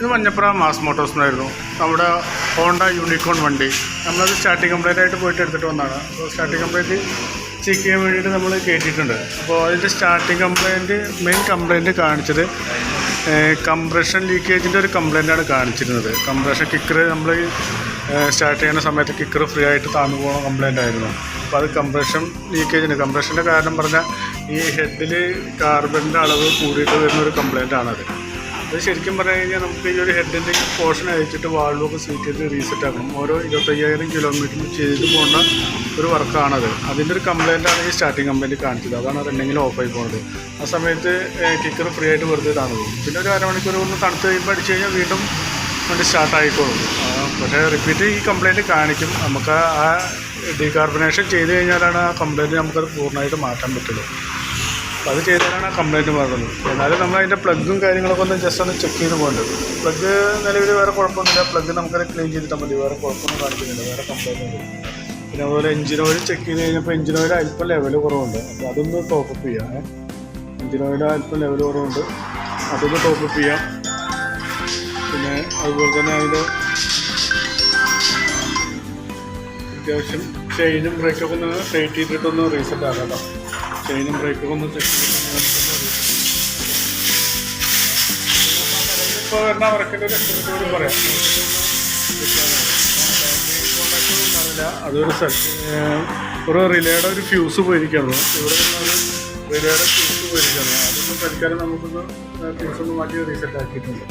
ഇത് Manjappura mass Motors എന്നായിരുന്നു നമ്മുടെ ഹോണ്ട യൂണിക്കോൺ വണ്ടി. നമ്മളത് സ്റ്റാർട്ടിങ് കംപ്ലൈൻ്റ് ആയിട്ട് പോയിട്ട് എടുത്തിട്ട് വന്നതാണ്. അപ്പോൾ സ്റ്റാർട്ടിങ് കംപ്ലൈൻറ്റ് ചെക്ക് ചെയ്യാൻ വേണ്ടിയിട്ട് നമ്മൾ കയറ്റിയിട്ടുണ്ട്. അപ്പോൾ അതിൻ്റെ സ്റ്റാർട്ടിങ് കംപ്ലൈൻറ്റ് മെയിൻ കംപ്ലൈൻറ്റ് കാണിച്ചത് കംപ്രഷൻ ലീക്കേജിൻ്റെ ഒരു കംപ്ലൈൻറ്റാണ് കാണിച്ചിരുന്നത്. കംപ്രഷൻ കിക്കർ നമ്മൾ സ്റ്റാർട്ട് ചെയ്യുന്ന സമയത്ത് കിക്കർ ഫ്രീ ആയിട്ട് താഴ്ന്നു പോകുന്ന കംപ്ലൈൻ്റ് ആയിരുന്നു. അപ്പോൾ അത് കംപ്രഷൻ ലീക്കേജിന് കംപ്രഷൻ്റെ കാരണം പറഞ്ഞാൽ ഈ ഹെഡിൽ കാർബണിൻ്റെ അളവ് കൂടിയിട്ട് വരുന്നൊരു കംപ്ലൈൻറ്റാണത്. അത് ശരിക്കും പറഞ്ഞു കഴിഞ്ഞാൽ നമുക്ക് ഈ ഒരു ഹെഡിൻ്റെ പോർഷൻ അയച്ചിട്ട് വാൾവൊക്കെ സ്വീറ്റ് ചെയ്ത് റീസെറ്റ് ആക്കണം. ഓരോ 25,000 കിലോമീറ്റർ ചെയ്ത് പോകുന്ന ഒരു വർക്കാണത്. അതിൻ്റെ ഒരു കംപ്ലൈൻറ്റാണ് ഈ സ്റ്റാർട്ടിങ് കംപ്ലൈൻറ്റ് കാണിച്ചത്. അതാണ് റണ്ണിങ്ങിൽ ഓഫായി പോകുന്നത്. ആ സമയത്ത് കിക്കർ ഫ്രീ ആയിട്ട് വെറുതെ താണു പോകും. പിന്നെ ഒരു അരമണിക്കൂർ ഒന്ന് തണുത്ത് കഴിയുമ്പോൾ അടിച്ച് കഴിഞ്ഞാൽ വീണ്ടും വണ്ടി സ്റ്റാർട്ടായിക്കോളും. പക്ഷേ റിപ്പീറ്റ് ഈ കംപ്ലൈൻറ്റ് കാണിക്കും. നമുക്ക് ആ ഡീകാർബണേഷൻ ചെയ്ത് കഴിഞ്ഞാലാണ് ആ കംപ്ലൈൻറ്റ് നമുക്കത് പൂർണ്ണമായിട്ട് മാറ്റാൻ പറ്റുള്ളൂ. അപ്പോൾ അത് ചെയ്താലാണ് ആ കംപ്ലൈൻറ്റ് മാറുന്നത്. എന്നാലും നമ്മൾ അതിൻ്റെ പ്ലഗും കാര്യങ്ങളൊക്കെ ഒന്ന് ജസ്റ്റ് ഒന്ന് ചെക്ക് ചെയ്ത് പോകേണ്ടത്. പ്ലഗ് നിലവിൽ വേറെ കുഴപ്പമൊന്നുമില്ല. പ്ലഗ് നമുക്കത് ക്ലീൻ ചെയ്തിട്ടാൽ മതി. വേറെ കുഴപ്പമൊന്നും കാണിക്കുന്നില്ല, വേറെ കംപ്ലൈൻറ്റ് ഒന്നും. പിന്നെ അതുപോലെ എഞ്ചിൻ ഓയിൽ ചെക്ക് ചെയ്ത് കഴിഞ്ഞപ്പോൾ എഞ്ചിൻ ഓയിൽ അല്പം ലെവൽ കുറവുണ്ട്. അപ്പോൾ അതൊന്ന് ടോപ്പപ്പ് ചെയ്യാം. എഞ്ചിൻ ഓയിൽ അല്പം ലെവൽ കുറവുണ്ട്, അതൊന്ന് ടോപ്പപ്പ് ചെയ്യാം. പിന്നെ അതുപോലെ തന്നെ അതിൻ്റെ അത്യാവശ്യം ചെയിനും ബ്രേക്കൊക്കെ ഒന്ന് ടൈറ്റ് ചെയ്തിട്ടൊന്ന് റീസെറ്റ് ആക്കാം കേട്ടോ. ചെയിനും ബ്രേക്കൊക്കെ ഒന്ന് ചെക്ക് ചെയ്തിട്ട് ഇപ്പോൾ വരുന്ന വർക്കിൻ്റെ ഒരു എസ്റ്റിമേറ്റ് പറയാം. ഉണ്ടാവില്ല. അതൊരു ഒരു റിലേയുടെ ഒരു ഫ്യൂസ് പോയിരിക്കുകയാണ്. ഇവിടെ നിന്നൊരു റിലേയുടെ ഫ്യൂസ് പോയിരിക്കുകയാണ്. അതൊന്നും തൽക്കാലം നമുക്കൊന്ന് ഫ്യൂസൊന്ന് മാറ്റി റീസെറ്റ് ആക്കിയിട്ടുണ്ട്.